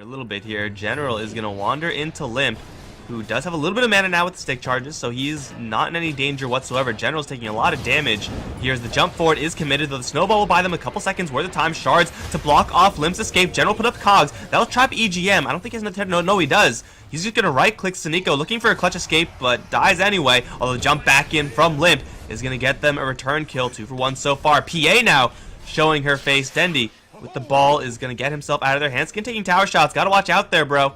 a little bit here. General is going to wander into Limp, who does have a little bit of mana now with the stick charges, so he's not in any danger whatsoever. General's taking a lot of damage. Here's the jump forward is committed, though the snowball will buy them a couple seconds worth of time. Shards to block off Limp's escape. General put up cogs. That'll trap EGM. I don't think he has enough to no, he does. He's just going to right-click Sneeko, looking for a clutch escape, but dies anyway. Although the jump back in from Limp is going to get them a return kill. 2 for 1 so far. PA now showing her face. Dendi with the ball is going to get himself out of their hands. Skin taking tower shots. Got to watch out there, bro.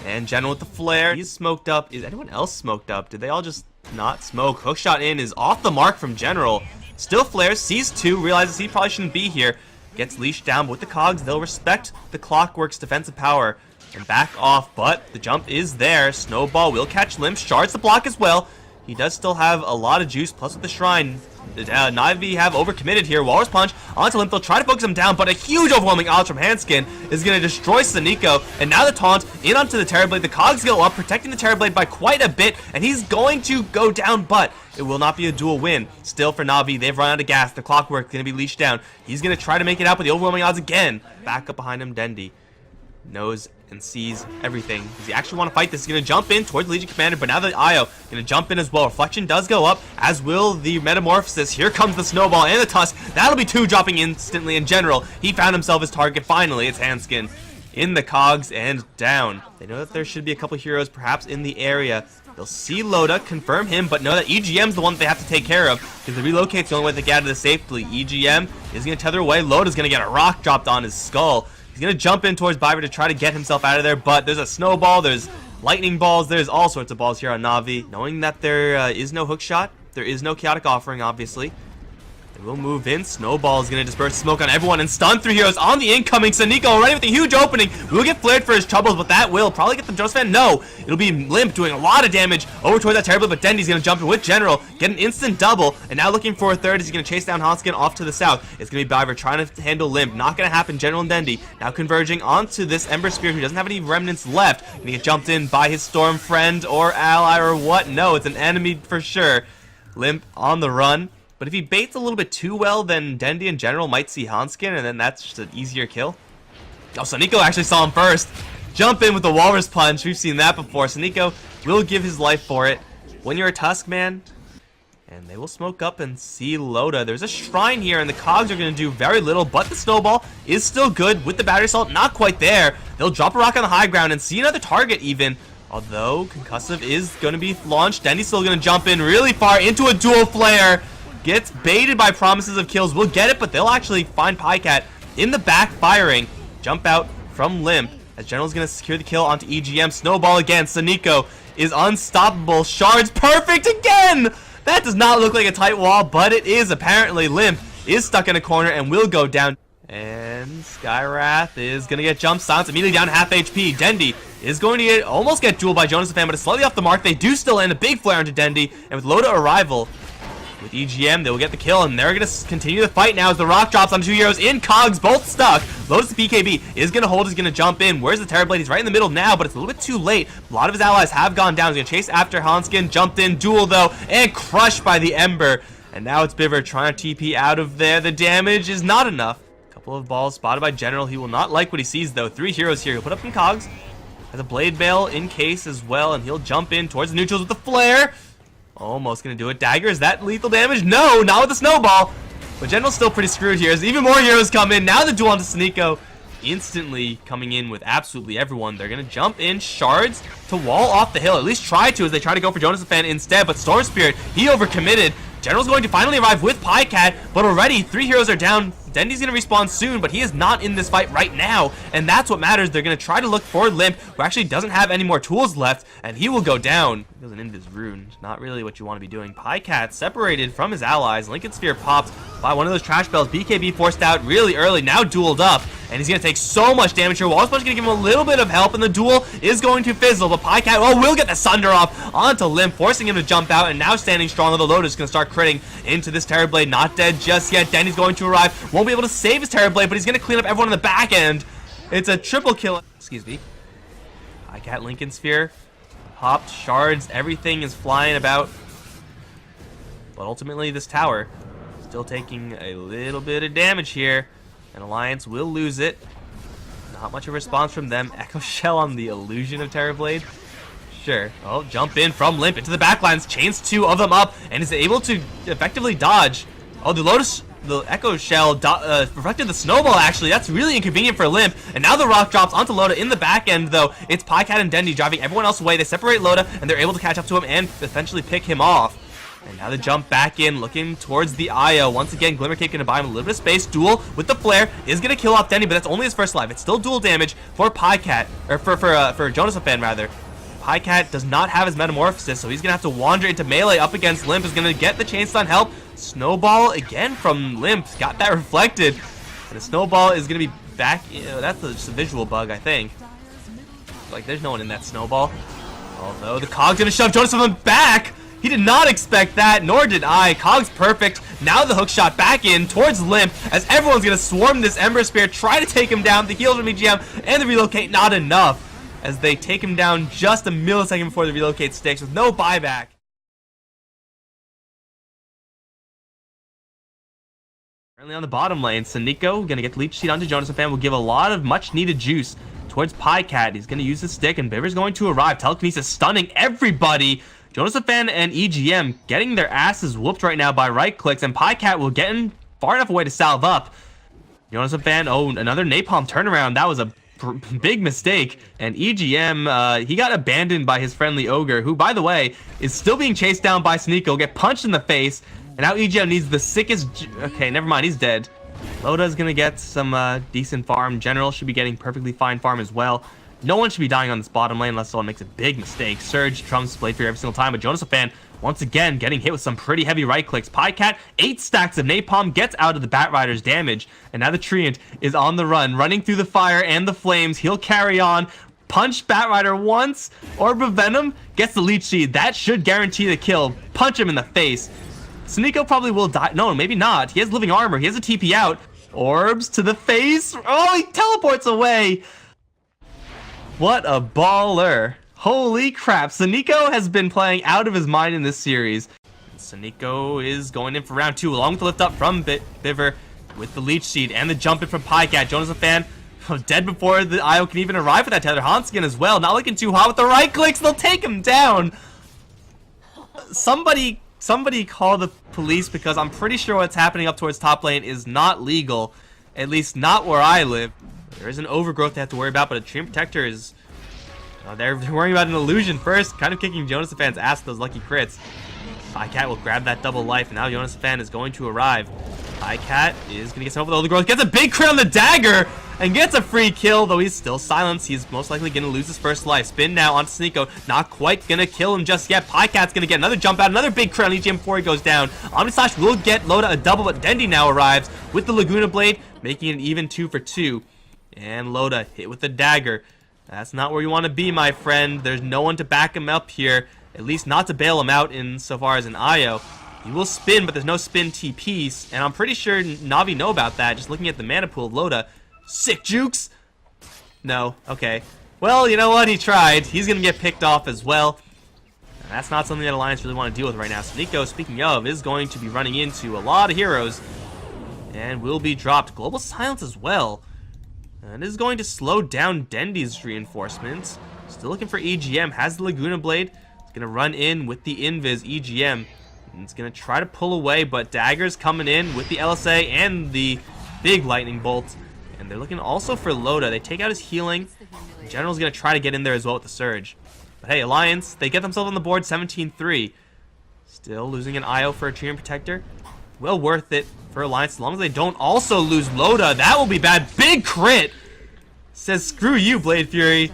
And General with the flare. He's smoked up. Is anyone else smoked up? Did they all just not smoke? Hookshot in is off the mark from General. Still flares. Sees 2. Realizes he probably shouldn't be here. Gets leashed down. But with the cogs, they'll respect the Clockwork's defensive power and back off. But the jump is there. Snowball will catch Limp. Shards the block as well. He does still have a lot of juice. Plus with the Shrine, NaVi have overcommitted here. Walrus Punch onto Limp. They'll try to focus him down, but a huge overwhelming odds from Handskin is going to destroy Sneeko. And now the taunt in onto the Terrorblade. The cogs go up, protecting the Terrorblade by quite a bit, and he's going to go down, but it will not be a dual win. Still for NaVi, they've run out of gas. The Clockwork is going to be leashed down. He's going to try to make it out, but the overwhelming odds again. Back up behind him, Dendi knows and sees everything. Does he actually want to fight this? He's going to jump in towards Legion Commander, but now the Io going to jump in as well. Reflection does go up, as will the Metamorphosis. Here comes the Snowball and the Tusk. That'll be 2 dropping instantly. In General, he found himself his target. Finally, it's Handskin in the cogs and down. They know that there should be a couple heroes perhaps in the area. They'll see Loda, confirm him, but know that EGM's the one that they have to take care of, because the relocate's the only way they get out of this safely. EGM is going to tether away. Loda's going to get a rock dropped on his skull. He's going to jump in towards Byver to try to get himself out of there, but there's a snowball, there's lightning balls, there's all sorts of balls here on NaVi. Knowing that there is no hook shot, there is no chaotic offering, obviously. They will move in. Snowball is going to disperse smoke on everyone and stun 3 heroes on the incoming. Sneeko already with a huge opening. Will get flared for his troubles, but that will probably get the Joseph fan. No, it'll be Limp doing a lot of damage over towards that Terrorblade, but Dendi's going to jump in with General, get an instant double, and now looking for a third. Is he going to chase down Hanskin off to the south? It's going to be Byver trying to handle Limp. Not going to happen. General and Dendi now converging onto this Ember Spear, who doesn't have any remnants left. Going to get jumped in by his Storm friend or ally or what? No, it's an enemy for sure. Limp on the run. But if he baits a little bit too well, then Dendi and General might see Hanskin, and then that's just an easier kill. Oh, Sneeko actually saw him first. Jump in with the Walrus Punch. We've seen that before. Sneeko will give his life for it. When you're a Tusk, man, and they will smoke up and see Loda. There's a Shrine here, and the cogs are going to do very little, but the Snowball is still good with the Battery Assault. Not quite there. They'll drop a rock on the high ground and see another target even. Although Concussive is going to be launched. Dendi's still going to jump in really far into a dual flare. Gets baited by promises of kills. Will get it, but they'll actually find Pycat in the back firing. Jump out from Limp as General's going to secure the kill onto EGM. Snowball again. Sneeko is unstoppable. Shards perfect again. That does not look like a tight wall, but it is apparently. Limp is stuck in a corner and will go down. And Skywrath is going to get jump silence immediately down half HP. Dendi is going to almost get dueled by Jonas the Fan, but it's slightly off the mark. They do still end a big flare onto Dendi, and with Loda arrival, with EGM, they will get the kill, and they're going to continue the fight now as the rock drops on 2 heroes in cogs, both stuck. Lotus the BKB is going to hold, is going to jump in. Where's the Terrorblade? He's right in the middle now, but it's a little bit too late. A lot of his allies have gone down. He's going to chase after Hanskin, jumped in, duel though, and crushed by the Ember. And now it's Biver trying to TP out of there. The damage is not enough. A couple of balls spotted by General. He will not like what he sees though. 3 heroes here. He'll put up some cogs. Has a Blade Bale in case as well, and he'll jump in towards the neutrals with the flare. Almost gonna do it. Dagger, is that lethal damage? No, not with the Snowball. But General's still pretty screwed here as even more heroes come in. Now the duel onto Sneeko. Instantly coming in with absolutely everyone. They're gonna jump in. Shards to wall off the hill. At least try to, as they try to go for Jonas the Fan instead. But Storm Spirit, he overcommitted. General's going to finally arrive with Pycat, but already 3 heroes are down. Dendi's going to respawn soon, but he is not in this fight right now, and that's what matters. They're going to try to look for Limp, who actually doesn't have any more tools left, and he will go down. He goes into his rune. Not really what you want to be doing. Pycat separated from his allies. Lincoln Sphere popped by one of those trash bells. BKB forced out really early, now dueled up, and he's going to take so much damage here. Walrus Punch is going to give him a little bit of help, and the duel is going to fizzle, but Pycat, will get the Sunder off onto Limp, forcing him to jump out, and now standing strong. The Lotus is going to start critting into this Terrorblade. Not dead just yet. Dendi's going to arrive. Won't be able to save his Terrorblade, but he's going to clean up everyone on the back end. It's a triple kill. Excuse me. Pycat Lincoln Sphere. Popped. Shards. Everything is flying about. But ultimately, this tower still taking a little bit of damage here. And Alliance will lose it. Not much of a response from them. Echo Shell on the illusion of Terrorblade. Sure. Oh, jump in from Limp into the backlines. Chains 2 of them up and is able to effectively dodge. Oh, the Echo Shell reflected the snowball, actually. That's really inconvenient for Limp. And now the rock drops onto Loda in the back end, though. It's PieCat and Dendy driving everyone else away. They separate Loda, and they're able to catch up to him and eventually pick him off. And now the jump back in, looking towards the IO. Once again, Glimmercape going to buy him a little bit of space. Duel with the flare is going to kill off Dendy, but that's only his first life. It's still dual damage for PieCat, or for Jonathan, rather. PieCat does not have his metamorphosis, so he's going to have to wander into melee up against Limp. Is going to get the chain stun help. Snowball again from Limp. Got that reflected. And the snowball is going to be back. That's just a visual bug, I think. Like, there's no one in that snowball. Although the Cog's going to shove Jonathan back. He did not expect that, nor did I. Cog's perfect. Now the hook shot back in towards Limp as everyone's going to swarm this Ember Spear, try to take him down. The heals from EGM and the relocate not enough as they take him down just a millisecond before the relocate sticks with no buyback. Currently on the bottom lane, Saniko going to get the leech seed onto Jonathan, will give a lot of much needed juice towards PieCat. He's going to use his stick and Biver's going to arrive. Telekinesis stunning everybody. Jonathan and EGM getting their asses whooped right now by right clicks, and PieCat will get in far enough away to salve up. Jonathan, oh, another napalm turnaround. That was a big mistake. And EGM, he got abandoned by his friendly ogre, who, by the way, is still being chased down by Sneeko, get punched in the face, and now EGM needs the sickest... Okay, never mind, he's dead. Loda's gonna get some decent farm. General should be getting perfectly fine farm as well. No one should be dying on this bottom lane unless someone makes a big mistake. Surge trumps Blade Fury every single time, but Jonathan, once again, getting hit with some pretty heavy right clicks. PieCat, 8 stacks of napalm, gets out of the Bat Rider's damage, and now the Treant is on the run, running through the fire and the flames. He'll carry on, punch Bat Rider once, Orb of Venom, gets the leech seed. That should guarantee the kill. Punch him in the face. Sneeko probably will die. No, maybe not. He has living armor. He has a TP out. Orbs to the face. Oh, he teleports away. What a baller. Holy crap. Sneeko has been playing out of his mind in this series. Sneeko is going in for round 2 along with the lift up from Biver with the leech seed and the jump in from PieCat. Jonathan dead before the IO can even arrive with that tether. Hanskin as well. Not looking too hot with the right clicks. They'll take him down. Somebody call the police, because I'm pretty sure what's happening up towards top lane is not legal. At least not where I live. There is an overgrowth they have to worry about, but a Treant Protector is... they're worrying about an illusion first, kind of kicking Jonathan's ass with those lucky crits. PieCat will grab that double life, and now Jonathan is going to arrive. PieCat is going to get some over the overgrowth, gets a big crit on the dagger, and gets a free kill, though he's still silenced. He's most likely going to lose his first life. Spin now onto Sneeko, not quite going to kill him just yet. PieCat's going to get another jump out, another big crit on EGM before he goes down. Omnislash will get Loda a double, but Dendy now arrives with the Laguna Blade, making it an even 2 for 2. And Loda hit with the dagger. That's not where you want to be, my friend. There's no one to back him up here, at least not to bail him out insofar as an IO. He will spin, but there's no spin TPs, and I'm pretty sure NaVi know about that, just looking at the mana pool of Loda. Sick jukes? No, okay. Well, you know what? He tried. He's going to get picked off as well. And that's not something that Alliance really want to deal with right now. Sneeko, speaking of, is going to be running into a lot of heroes, and will be dropped. Global Silence as well. And this is going to slow down Dendy's reinforcements. Still looking for EGM. Has the Laguna Blade. It's going to run in with the Invis EGM. And it's going to try to pull away, but Dagger's coming in with the LSA and the big Lightning Bolt. And they're looking also for Loda. They take out his healing. General's going to try to get in there as well with the Surge. But hey, Alliance, they get themselves on the board 17-3. Still losing an IO for a Treant Protector. Well worth it for Alliance, as long as they don't also lose Loda. That will be bad. Big crit! Says, screw you, Blade Fury.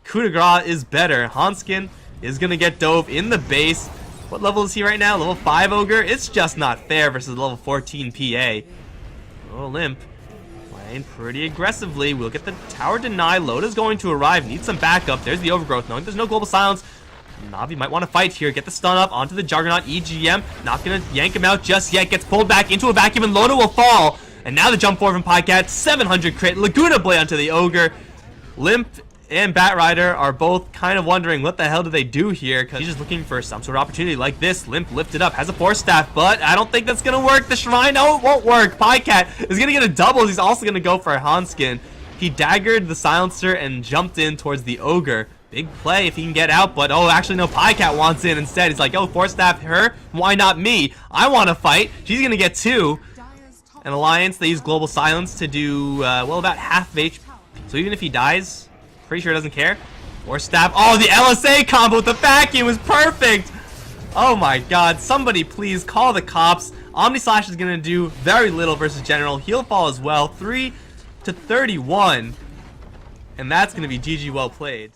Coup de grace is better. Hanskin is going to get dove in the base. What level is he right now? Level 5 Ogre? It's just not fair versus level 14 PA. Oh, Limp. Playing pretty aggressively. We'll get the tower deny. Loda's going to arrive. Needs some backup. There's the overgrowth. Knowing there's no global silence, NaVi might want to fight here. Get the stun up onto the Juggernaut. EGM not going to yank him out just yet. Gets pulled back into a vacuum, and Loda will fall. And now the jump forward from PieCat. 700 crit. Laguna Blade onto the Ogre. Limp and Bat Rider are both kind of wondering what the hell do they do here, because he's just looking for some sort of opportunity like this. Limp lifted up, has a Force Staff, but I don't think that's going to work. The Shrine, no, it won't work. PieCat is going to get a double. He's also going to go for a Hanskin. He daggered the silencer and jumped in towards the ogre. Big play if he can get out, but oh, actually no, Pycat wants in instead. He's like, yo, Force Staff her, why not me? I want to fight. She's gonna get 2. An Alliance, they use Global Silence to do, well, about half of HP. So even if he dies, pretty sure he doesn't care. Force Staff, oh, the LSA combo with the vacuum was perfect! Oh my god, somebody please call the cops. Omni Slash is gonna do very little versus General. He'll fall as well, 3 to 31. And that's gonna be GG well played.